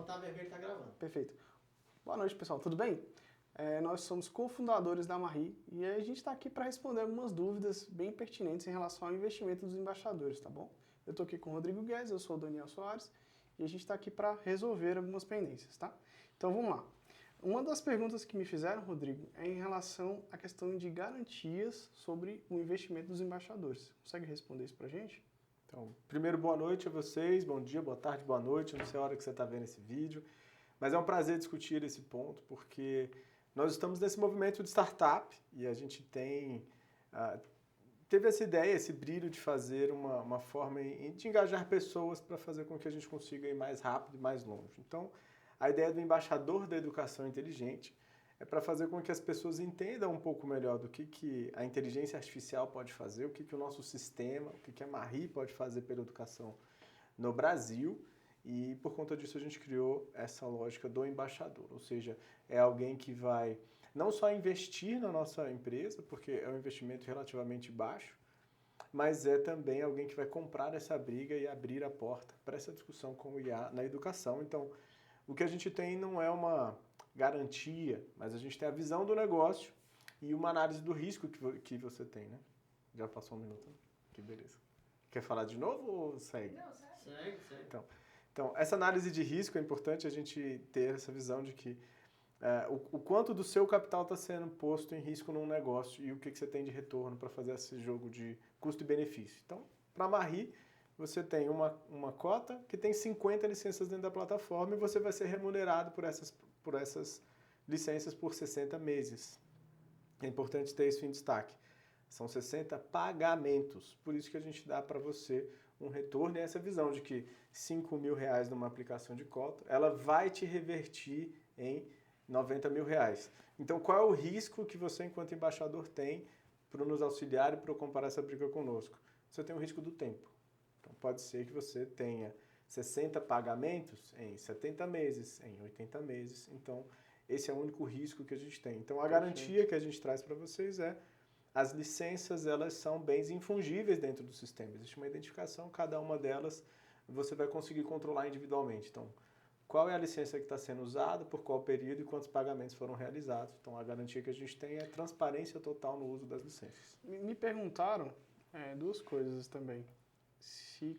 Quando tá vermelho, tá gravando. Perfeito. Boa noite, pessoal. Tudo bem? Nós somos cofundadores da Marri e a gente está aqui para responder algumas dúvidas bem pertinentes em relação ao investimento dos embaixadores, tá bom? Eu estou aqui com o Rodrigo Guedes, eu sou o Daniel Soares e a gente está aqui para resolver algumas pendências, tá? Então vamos lá. Uma das perguntas que me fizeram, Rodrigo, é em relação à questão de garantias sobre o investimento dos embaixadores. Consegue responder isso para a gente? Então, primeiro, boa noite a vocês, bom dia, boa tarde, boa noite, não sei a hora que você está vendo esse vídeo, mas é um prazer discutir esse ponto, porque nós estamos nesse movimento de startup e a gente teve essa ideia, esse brilho de fazer uma forma de engajar pessoas para fazer com que a gente consiga ir mais rápido e mais longe. Então, a ideia do embaixador da educação inteligente é para fazer com que as pessoas entendam um pouco melhor do que a inteligência artificial pode fazer, o que o nosso sistema, o que a Marri pode fazer pela educação no Brasil. E por conta disso a gente criou essa lógica do embaixador, ou seja, é alguém que vai não só investir na nossa empresa, porque é um investimento relativamente baixo, mas é também alguém que vai comprar essa briga e abrir a porta para essa discussão com o IA na educação. Então, o que a gente tem não é uma garantia, mas a gente tem a visão do negócio e uma análise do risco que você tem, né? Já passou um minuto? Que beleza. Quer falar de novo ou segue? Não, segue. Então, essa análise de risco é importante a gente ter essa visão de que o quanto do seu capital está sendo posto em risco num negócio e o que você tem de retorno para fazer esse jogo de custo e benefício. Então, para a Marri, você tem uma cota que tem 50 licenças dentro da plataforma e você vai ser remunerado por essas licenças por 60 meses. É importante ter isso em destaque. São 60 pagamentos, por isso que a gente dá para você um retorno e essa visão de que R$5.000 numa aplicação de cota, ela vai te revertir em R$90 mil. Então, qual é o risco que você, enquanto embaixador, tem para nos auxiliar e para comparar essa briga conosco? Você tem o risco do tempo. Então, pode ser que você tenha 60 pagamentos em 70 meses, em 80 meses. Então, esse é o único risco que a gente tem. Então, a garantia que a gente traz para vocês é as licenças, elas são bens infungíveis dentro do sistema. Existe uma identificação, cada uma delas você vai conseguir controlar individualmente. Então, qual é a licença que está sendo usada, por qual período e quantos pagamentos foram realizados. Então, a garantia que a gente tem é transparência total no uso das licenças. Me perguntaram duas coisas também.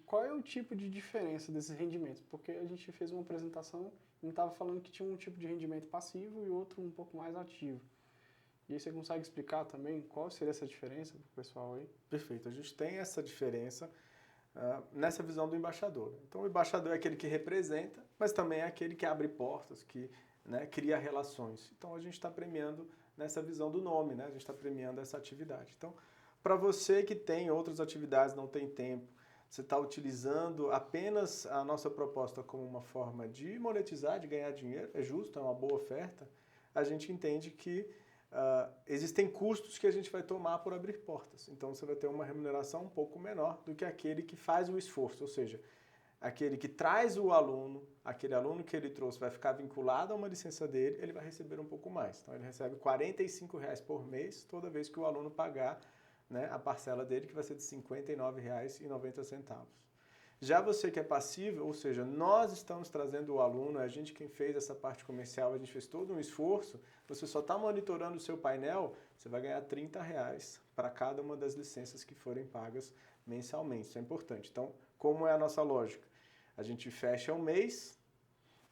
Qual é o tipo de diferença desses rendimentos? Porque a gente fez uma apresentação e estava falando que tinha um tipo de rendimento passivo e outro um pouco mais ativo. E aí você consegue explicar também qual seria essa diferença para o pessoal aí? Perfeito, a gente tem essa diferença nessa visão do embaixador. Então o embaixador é aquele que representa, mas também é aquele que abre portas, que cria relações. Então a gente está premiando nessa visão do nome, né? A gente está premiando essa atividade. Então, para você que tem outras atividades, não tem tempo, você está utilizando apenas a nossa proposta como uma forma de monetizar, de ganhar dinheiro, é justo, é uma boa oferta, a gente entende que existem custos que a gente vai tomar por abrir portas. Então você vai ter uma remuneração um pouco menor do que aquele que faz o esforço, ou seja, aquele que traz o aluno, aquele aluno que ele trouxe vai ficar vinculado a uma licença dele, ele vai receber um pouco mais. Então ele recebe R$45 por mês toda vez que o aluno pagar, né, a parcela dele, que vai ser de R$ 59,90. Já você que é passivo, ou seja, nós estamos trazendo o aluno, a gente quem fez essa parte comercial, a gente fez todo um esforço, você só está monitorando o seu painel, você vai ganhar R$30 para cada uma das licenças que forem pagas mensalmente, isso é importante. Então, como é a nossa lógica? A gente fecha um mês,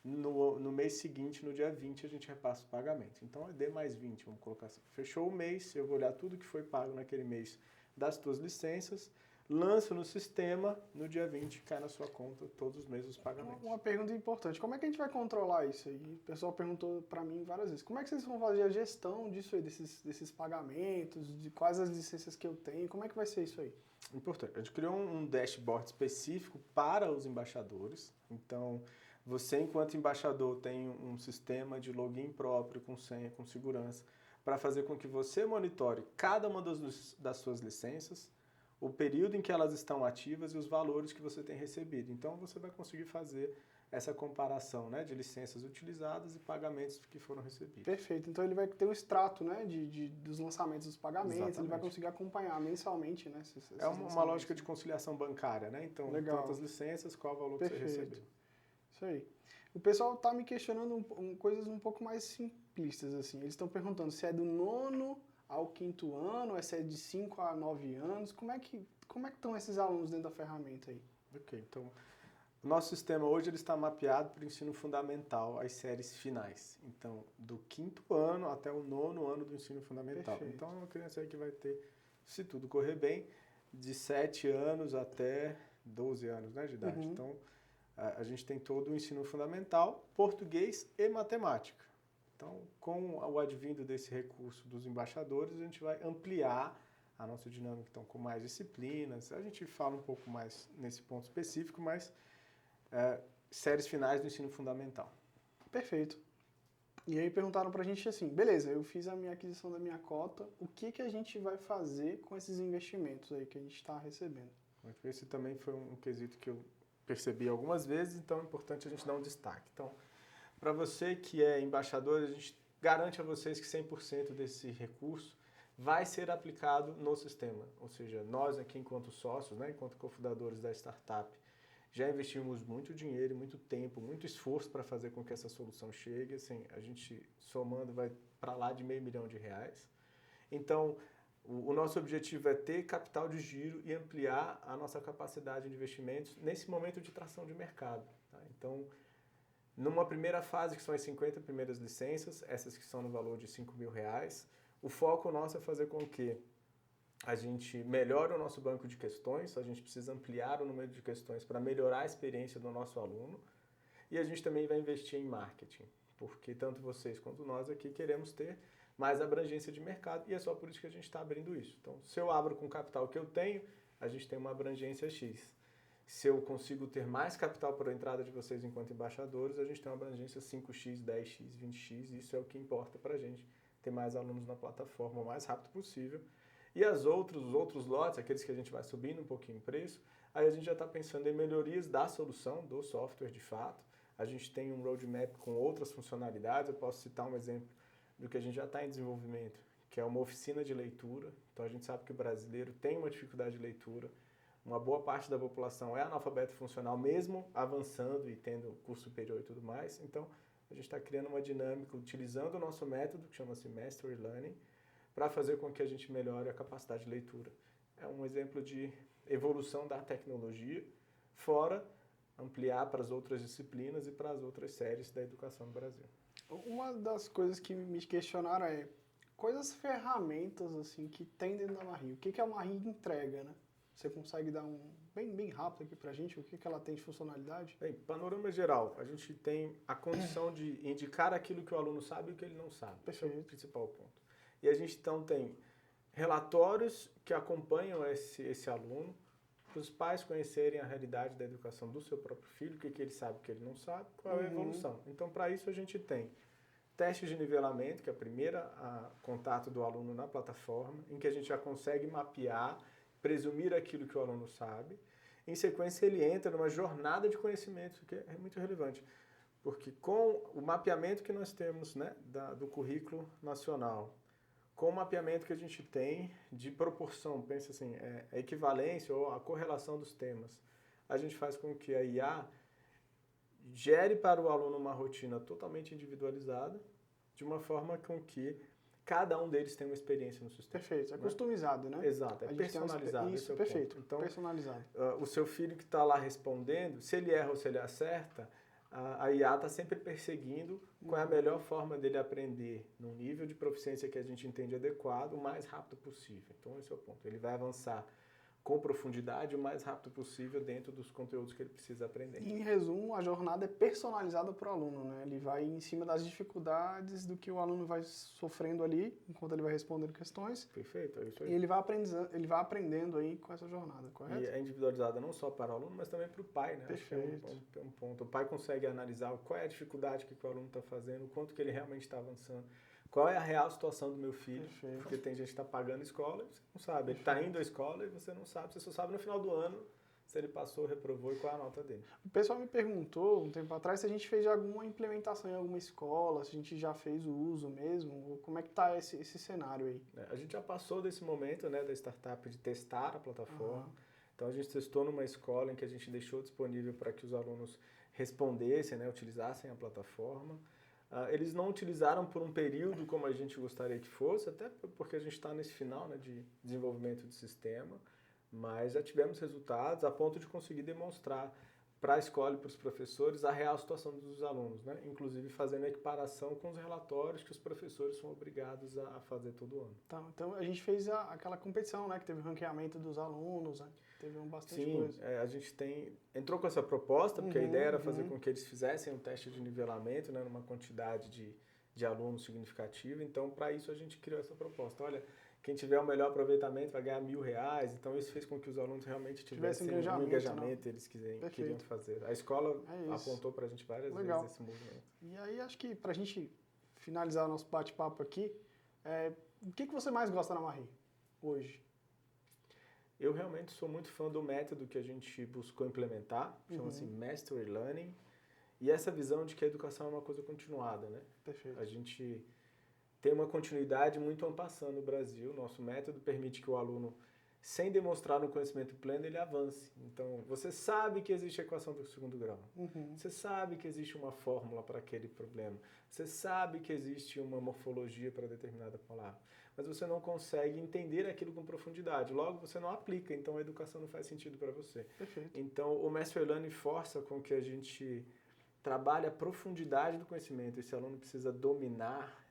no mês seguinte, no dia 20, a gente repassa o pagamento. Então, é D mais 20, vamos colocar assim. Fechou o mês, eu vou olhar tudo que foi pago naquele mês das tuas licenças, lança no sistema, no dia 20 cai na sua conta todos os meses os pagamentos. Uma pergunta importante, como é que a gente vai controlar isso aí? O pessoal perguntou para mim várias vezes, como é que vocês vão fazer a gestão disso aí, desses pagamentos, de quais as licenças que eu tenho, como é que vai ser isso aí? Importante, a gente criou um dashboard específico para os embaixadores, então você enquanto embaixador tem um sistema de login próprio, com senha, com segurança, para fazer com que você monitore cada uma das suas licenças, o período em que elas estão ativas e os valores que você tem recebido. Então você vai conseguir fazer essa comparação, né, de licenças utilizadas e pagamentos que foram recebidos. Perfeito, então ele vai ter um extrato, né, dos lançamentos dos pagamentos, Exatamente. Ele vai conseguir acompanhar mensalmente, né? É uma lógica de conciliação bancária, né? Então, Legal. tantas licenças, qual o valor que você recebeu. Isso aí. O pessoal tá me questionando coisas um pouco mais simplistas, assim. Eles estão perguntando se é do nono ao quinto ano, se é de 5 a 9 anos. Como é que estão esses alunos dentro da ferramenta aí? Ok, então o nosso sistema hoje ele está mapeado para o ensino fundamental, as séries finais. Então, do quinto ano até o nono ano do ensino fundamental. Perfeito. Então, é uma criança aí que vai ter, se tudo correr bem, de 7 anos até 12 anos, né, de idade. Uhum. Então, a gente tem todo o ensino fundamental, português e matemática. Então, com o advindo desse recurso dos embaixadores, a gente vai ampliar a nossa dinâmica, então, com mais disciplinas. A gente fala um pouco mais nesse ponto específico, mas séries finais do ensino fundamental. Perfeito. E aí perguntaram pra gente assim, beleza, eu fiz a minha aquisição da minha cota, o que a gente vai fazer com esses investimentos aí que a gente está recebendo? Esse também foi um quesito que eu percebi algumas vezes, então é importante a gente dar um destaque. Então, para você que é embaixador, a gente garante a vocês que 100% desse recurso vai ser aplicado no sistema. Ou seja, nós aqui enquanto sócios, né, enquanto cofundadores da startup, já investimos muito dinheiro, muito tempo, muito esforço para fazer com que essa solução chegue. Assim, a gente somando vai para lá de R$500 mil. Então, o nosso objetivo é ter capital de giro e ampliar a nossa capacidade de investimentos nesse momento de tração de mercado. Tá? Então, numa primeira fase, que são as 50 primeiras licenças, essas que são no valor de R$5 mil, o foco nosso é fazer com que a gente melhore o nosso banco de questões, a gente precisa ampliar o número de questões para melhorar a experiência do nosso aluno, e a gente também vai investir em marketing, porque tanto vocês quanto nós aqui queremos ter mais abrangência de mercado, e é só por isso que a gente está abrindo isso. Então, se eu abro com o capital que eu tenho, a gente tem uma abrangência X. Se eu consigo ter mais capital para a entrada de vocês enquanto embaixadores, a gente tem uma abrangência 5x, 10x, 20x, e isso é o que importa para a gente, ter mais alunos na plataforma o mais rápido possível. E os outros lotes, aqueles que a gente vai subindo um pouquinho em preço, aí a gente já está pensando em melhorias da solução, do software de fato. A gente tem um roadmap com outras funcionalidades, eu posso citar um exemplo do que a gente já está em desenvolvimento, que é uma oficina de leitura. Então a gente sabe que o brasileiro tem uma dificuldade de leitura, uma boa parte da população é analfabeto funcional, mesmo avançando e tendo curso superior e tudo mais. Então a gente está criando uma dinâmica utilizando o nosso método, que chama-se Mastery Learning, para fazer com que a gente melhore a capacidade de leitura. É um exemplo de evolução da tecnologia, fora ampliar para as outras disciplinas e para as outras séries da educação no Brasil. Uma das coisas que me questionaram é quais as ferramentas assim, que tem dentro da Marri? O que a Marri entrega, né? Você consegue dar bem rápido aqui pra gente, o que ela tem de funcionalidade? Bem, panorama geral, a gente tem a condição de indicar aquilo que o aluno sabe e o que ele não sabe. Esse é o principal ponto. E a gente então tem relatórios que acompanham esse aluno, para os pais conhecerem a realidade da educação do seu próprio filho, o que ele sabe, o que ele não sabe, qual é a evolução. Então, para isso, a gente tem testes de nivelamento, que é a primeira contato do aluno na plataforma, em que a gente já consegue mapear, presumir aquilo que o aluno sabe. Em sequência, ele entra numa jornada de conhecimento, que é muito relevante. Porque com o mapeamento que nós temos, né, do currículo nacional, com o mapeamento que a gente tem de proporção, pensa assim, a equivalência ou a correlação dos temas, a gente faz com que a IA gere para o aluno uma rotina totalmente individualizada, de uma forma com que cada um deles tenha uma experiência no sistema. Perfeito, é customizado, né? Exato, é personalizado. Isso, perfeito, então, personalizado. O seu filho que está lá respondendo, se ele erra ou se ele acerta, a IA está sempre perseguindo qual é a melhor forma dele aprender num nível de proficiência que a gente entende adequado, o mais rápido possível. Então esse é o ponto. Ele vai avançar com profundidade o mais rápido possível dentro dos conteúdos que ele precisa aprender. Em resumo, a jornada é personalizada para o aluno, né? Ele vai em cima das dificuldades do que o aluno vai sofrendo ali, enquanto ele vai respondendo questões. Perfeito, é isso aí. E ele vai aprendendo aí com essa jornada, correto? E é individualizada não só para o aluno, mas também para o pai, né? Perfeito. Acho que é um ponto. O pai consegue analisar qual é a dificuldade que o aluno está fazendo, o quanto que ele realmente está avançando. Qual é a real situação do meu filho? Perfeito. Porque tem gente que está pagando escola e você não sabe. Ele está indo à escola e você não sabe. Você só sabe no final do ano se ele passou, reprovou e qual é a nota dele. O pessoal me perguntou um tempo atrás se a gente fez alguma implementação em alguma escola, se a gente já fez o uso mesmo, ou como é que está esse cenário aí? A gente já passou desse momento, né, da startup de testar a plataforma. Então a gente testou numa escola em que a gente deixou disponível para que os alunos respondessem, né, utilizassem a plataforma. Eles não utilizaram por um período como a gente gostaria que fosse, até porque a gente está nesse final, né, de desenvolvimento de sistema, mas já tivemos resultados a ponto de conseguir demonstrar para a escola e para os professores a real situação dos alunos, né? Inclusive fazendo a equiparação com os relatórios que os professores são obrigados a fazer todo ano. Tá, então a gente fez aquela competição, né, que teve o ranqueamento dos alunos, né? Teve bastante coisa. Sim, a gente entrou com essa proposta, porque a ideia era fazer com que eles fizessem um teste de nivelamento, né, numa quantidade de alunos significativa. Então, para isso, a gente criou essa proposta. Olha, quem tiver o melhor aproveitamento vai ganhar R$1.000. Então, isso fez com que os alunos realmente tivessem um engajamento que eles queriam fazer. A escola apontou para a gente várias vezes esse movimento. E aí, acho que para a gente finalizar nosso bate-papo aqui, o que você mais gosta na Marri hoje? Eu realmente sou muito fã do método que a gente buscou implementar, chama-se Mastery Learning, e essa visão de que a educação é uma coisa continuada, né? Perfeito. A gente tem uma continuidade muito en passant no Brasil. Nosso método permite que o aluno, sem demonstrar um conhecimento pleno, ele avance. Então, você sabe que existe a equação do segundo grau. Você sabe que existe uma fórmula para aquele problema. Você sabe que existe uma morfologia para determinada palavra. Mas você não consegue entender aquilo com profundidade. Logo, você não aplica. Então, a educação não faz sentido para você. Perfeito. Então, o Mastery Learning força com que a gente trabalhe a profundidade do conhecimento. Esse aluno precisa dominar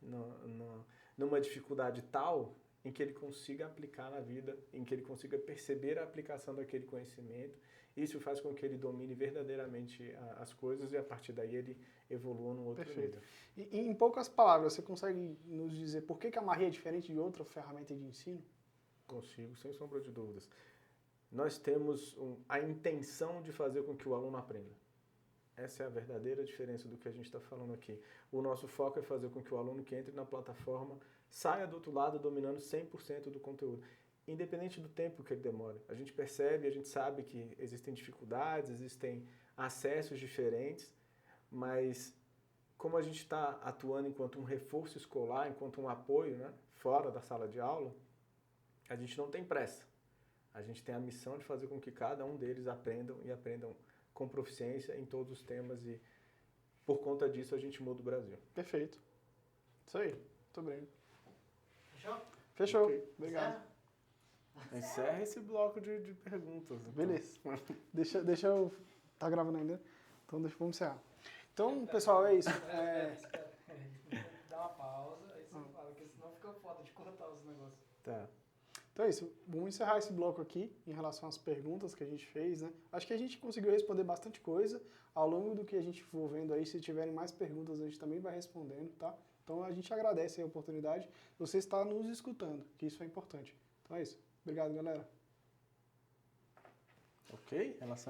numa dificuldade tal em que ele consiga aplicar na vida, em que ele consiga perceber a aplicação daquele conhecimento. Isso faz com que ele domine verdadeiramente as coisas e, a partir daí, ele evolua num outro nível. E em poucas palavras, você consegue nos dizer por que a Marri é diferente de outra ferramenta de ensino? Consigo, sem sombra de dúvidas. Nós temos a intenção de fazer com que o aluno aprenda. Essa é a verdadeira diferença do que a gente está falando aqui. O nosso foco é fazer com que o aluno que entre na plataforma saia do outro lado dominando 100% do conteúdo, independente do tempo que ele demore. A gente percebe, a gente sabe que existem dificuldades, existem acessos diferentes, mas como a gente está atuando enquanto um reforço escolar, enquanto um apoio, né, fora da sala de aula, a gente não tem pressa. A gente tem a missão de fazer com que cada um deles aprendam e aprendam com proficiência em todos os temas e, por conta disso, a gente muda o Brasil. Perfeito. Isso aí. Muito bem. Fechou? Fechou. Okay. Obrigado. Encerra esse bloco de perguntas. Então. Beleza. Deixa eu... Tá gravando ainda? Então vamos encerrar. Então, pessoal, é isso. Dá uma pausa, aí você fala, porque senão fica foda de cortar os negócios. Tá. Então é isso, vamos encerrar esse bloco aqui em relação às perguntas que a gente fez, né? Acho que a gente conseguiu responder bastante coisa. Ao longo do que a gente for vendo aí, se tiverem mais perguntas, a gente também vai respondendo, tá? Então a gente agradece a oportunidade de você estar nos escutando, que isso é importante. Então é isso. Obrigado, galera. Ok? Em relação